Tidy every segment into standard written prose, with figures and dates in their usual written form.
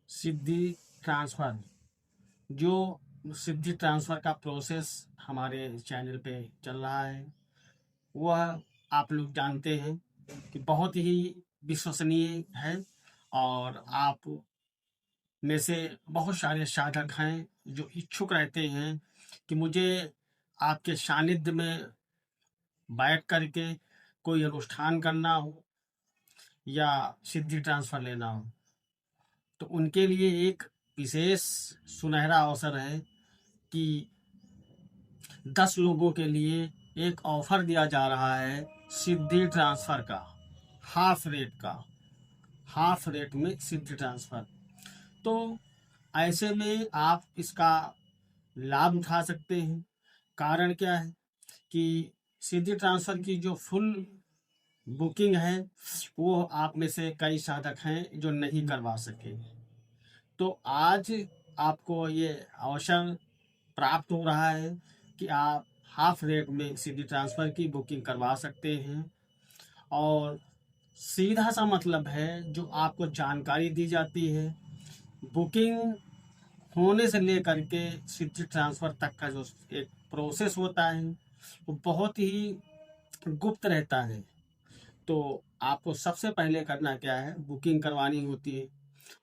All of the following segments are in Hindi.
सिद्धि ट्रांसफ़र जो सिद्धि ट्रांसफ़र का प्रोसेस हमारे चैनल पे चल रहा है, वह आप लोग जानते हैं कि बहुत ही विश्वसनीय है। और आप में से बहुत सारे साधक हैं जो इच्छुक रहते हैं कि मुझे आपके सानिध्य में बैठ कर के कोई अनुष्ठान करना हो या सिद्धि ट्रांसफ़र लेना हो। तो उनके लिए एक विशेष सुनहरा अवसर है कि 10 लोगों के लिए एक ऑफर दिया जा रहा है सिद्धि ट्रांसफ़र का, हाफ रेट का, हाफ रेट में सिद्धि ट्रांसफ़र। तो ऐसे में आप इसका लाभ उठा सकते हैं। कारण क्या है कि सिद्धि ट्रांसफ़र की जो फुल बुकिंग है, वो आप में से कई साधक हैं जो नहीं करवा सके। तो आज आपको ये अवसर प्राप्त हो रहा है कि आप हाफ रेट में सिद्धि ट्रांसफ़र की बुकिंग करवा सकते हैं। और सीधा सा मतलब है, जो आपको जानकारी दी जाती है बुकिंग होने से लेकर के सिद्धि ट्रांसफ़र तक का जो एक प्रोसेस होता है, वो बहुत ही गुप्त रहता है। तो आपको सबसे पहले करना क्या है, बुकिंग करवानी होती है।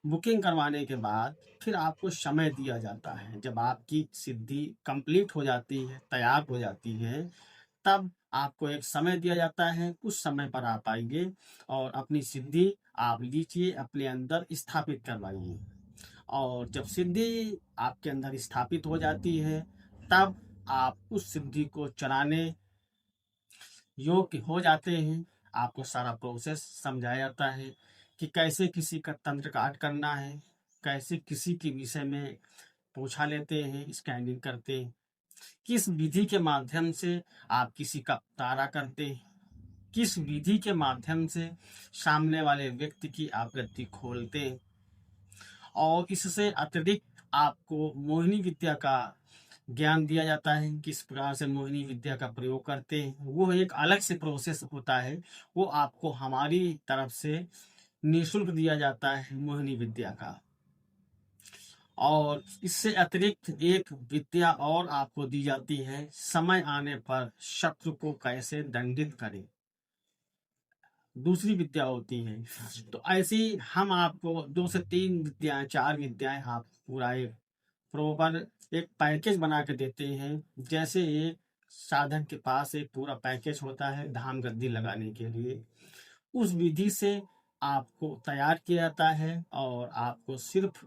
बुकिंग करवाने के बाद फिर आपको समय दिया जाता है। जब आपकी सिद्धि कंप्लीट हो जाती है, तैयार हो जाती है, तब आपको एक समय दिया जाता है। उस समय पर आप आइए और अपनी सिद्धि आप लीजिए, अपने अंदर स्थापित करवाइए। और जब सिद्धि आपके अंदर स्थापित हो जाती है, तब आप उस सिद्धि को चलाने योग्य हो जाते हैं। आपको सारा प्रोसेस समझाया जाता है कि कैसे किसी का तंत्र काट करना है, कैसे किसी के विषय में पूछा लेते हैं, स्कैनिंग करते हैं, किस विधि के माध्यम से आप किसी का तारा करते हैं, किस विधि के माध्यम से सामने वाले व्यक्ति की आप गति खोलते हैं। और इससे अतिरिक्त आपको मोहिनी विद्या का ज्ञान दिया जाता है, किस प्रकार से मोहिनी विद्या का प्रयोग करते हैं। वो एक अलग से प्रोसेस होता है, वो आपको हमारी तरफ से निःशुल्क दिया जाता है मोहिनी विद्या का। और इससे अतिरिक्त एक विद्या और आपको दी जाती है, समय आने पर शत्रु को कैसे दंडित करें, दूसरी विद्या होती है। तो ऐसी हम आपको 2 से 3 विद्याएं, 4 विद्याएं आप पूरा एक प्रॉपर एक पैकेज बना के देते हैं। जैसे एक साधक के पास एक पूरा पैकेज होता है धाम गद्दी लगाने के लिए, उस विधि से आपको तैयार किया जाता है और आपको सिर्फ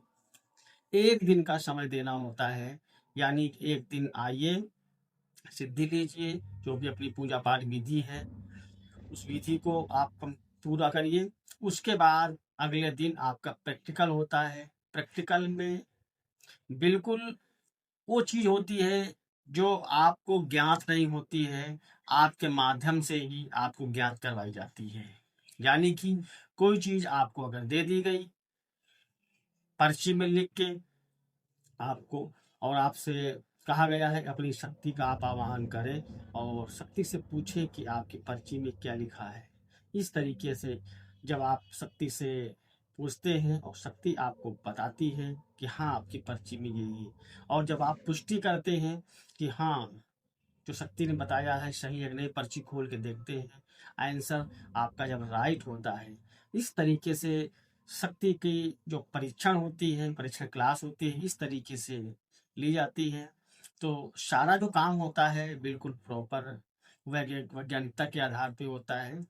1 दिन का समय देना होता है। यानी 1 दिन आइए, सिद्धि लीजिए, जो भी अपनी पूजा पाठ विधि है उस विधि को आप पूरा करिए। उसके बाद अगले दिन आपका प्रैक्टिकल होता है। प्रैक्टिकल में बिल्कुल वो चीज़ होती है जो आपको ज्ञात नहीं होती है, आपके माध्यम से ही आपको ज्ञात करवाई जाती है। यानी कि कोई चीज़ आपको अगर दे दी गई पर्ची में लिख के आपको, और आपसे कहा गया है अपनी शक्ति का आप आवाहन करें और शक्ति से पूछें कि आपकी पर्ची में क्या लिखा है। इस तरीके से जब आप शक्ति से पूछते हैं और शक्ति आपको बताती है कि हाँ आपकी पर्ची में ये, और जब आप पुष्टि करते हैं कि हाँ जो शक्ति ने बताया है सही है कि नहीं, पर्ची खोल के देखते हैं, आंसर आपका जब राइट होता है, इस तरीके से शक्ति की जो परीक्षण होती है, परीक्षण क्लास होती है, इस तरीके से ली जाती है। तो सारा जो काम होता है बिल्कुल प्रॉपर वैज्ञानिकता के आधार पे होता है।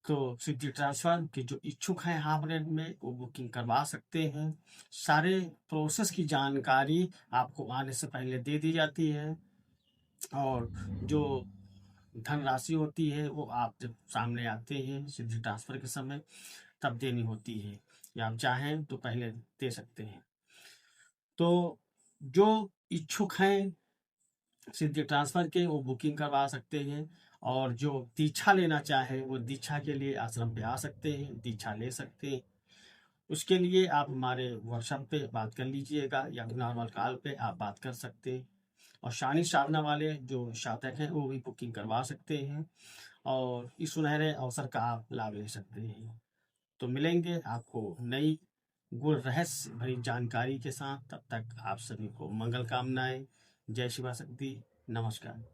तो सिद्धि ट्रांसफर के जो इच्छुक हैं हाफ रेट में, वो बुकिंग करवा सकते हैं। सारे प्रोसेस की जानकारी आपको आने से पहले दे दी जाती है। और जो धनराशि होती है वो आप जब सामने आते हैं सिद्धि ट्रांसफर के समय, तब देनी होती है, या आप चाहें तो पहले दे सकते हैं। तो जो इच्छुक हैं सिद्धि ट्रांसफर के, वो बुकिंग करवा सकते हैं। और जो दीक्षा लेना चाहे वो दीक्षा के लिए आश्रम पे आ सकते हैं, दीक्षा ले सकते हैं। उसके लिए आप हमारे व्हाट्सएप पे बात कर लीजिएगा या नॉर्मल कॉल पे आप बात कर सकते हैं। और शानी साधना वाले जो साधक हैं वो भी बुकिंग करवा सकते हैं और इस सुनहरे अवसर का आप लाभ ले सकते हैं। तो मिलेंगे आपको नई गुण रहस्य भरी जानकारी के साथ। तब तक आप सभी को मंगल कामनाएं। जय शिवा शक्ति। नमस्कार।